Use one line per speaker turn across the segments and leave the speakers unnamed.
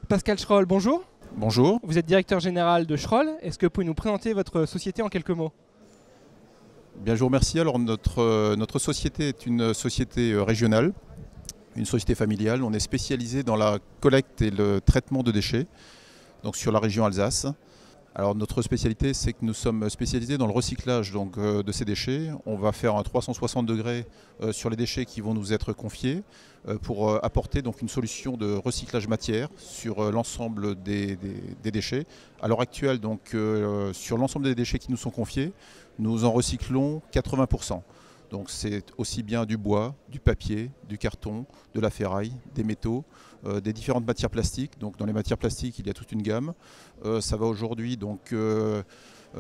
Pascal Schroll, bonjour.
Bonjour.
Vous êtes directeur général de Schroll. Est-ce que vous pouvez nous présenter votre société en quelques mots?
Bien, je vous remercie. Alors, notre société est une société régionale, une société familiale. On est spécialisé dans la collecte et le traitement de déchets, donc sur la région Alsace. Alors, notre spécialité, c'est que nous sommes spécialisés dans le recyclage de ces déchets. On va faire un 360 degrés sur les déchets qui vont nous être confiés pour apporter donc une solution de recyclage matière sur l'ensemble des déchets. À l'heure actuelle, donc, sur l'ensemble des déchets qui nous sont confiés, nous en recyclons 80%. Donc c'est aussi bien du bois, du papier, du carton, de la ferraille, des métaux, des différentes matières plastiques. Donc dans les matières plastiques, il y a toute une gamme. Ça va aujourd'hui, donc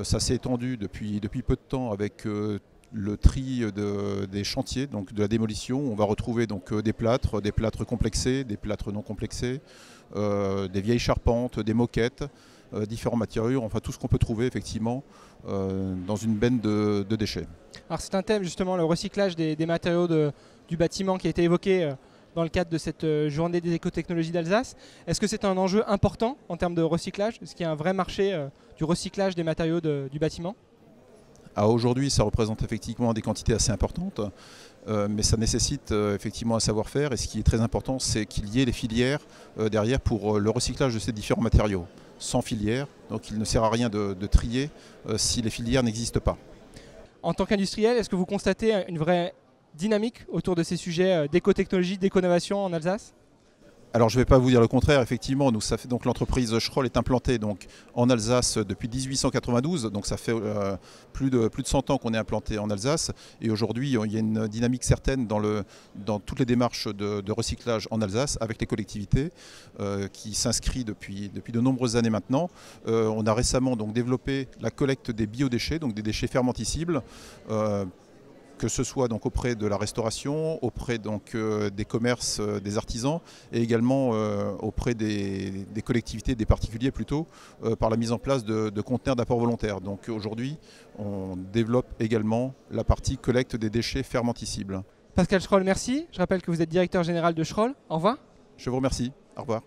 ça s'est étendu depuis peu de temps avec le tri des chantiers, donc de la démolition. On va retrouver donc des plâtres complexés, des plâtres non complexés, des vieilles charpentes, des moquettes, différents matériaux, enfin tout ce qu'on peut trouver effectivement dans une benne de déchets.
Alors c'est un thème justement, le recyclage des matériaux du bâtiment qui a été évoqué dans le cadre de cette journée des écotechnologies d'Alsace. Est-ce que c'est un enjeu important en termes de recyclage? Est-ce qu'il y a un vrai marché du recyclage des matériaux du bâtiment?
Aujourd'hui, ça représente effectivement des quantités assez importantes, mais ça nécessite effectivement un savoir-faire. Et ce qui est très important, c'est qu'il y ait les filières derrière pour le recyclage de ces différents matériaux. Sans filière, donc il ne sert à rien de trier si les filières n'existent pas.
En tant qu'industriel, est-ce que vous constatez une vraie dynamique autour de ces sujets d'écotechnologie, d'éco-innovation en Alsace?
Alors je ne vais pas vous dire le contraire, effectivement, donc l'entreprise Schroll est implantée donc, en Alsace depuis 1892, donc ça fait plus de 100 ans qu'on est implanté en Alsace, et aujourd'hui il y a une dynamique certaine dans toutes les démarches de recyclage en Alsace avec les collectivités qui s'inscrit depuis de nombreuses années maintenant. On a récemment donc développé la collecte des biodéchets, donc des déchets fermentescibles, que ce soit donc auprès de la restauration, auprès donc, des commerces, des artisans et également auprès des collectivités, des particuliers plutôt, par la mise en place de conteneurs d'apport volontaire. Donc aujourd'hui, on développe également la partie collecte des déchets fermentescibles.
Pascal Schroll, merci. Je rappelle que vous êtes directeur général de Schroll. Au revoir.
Je vous remercie. Au revoir.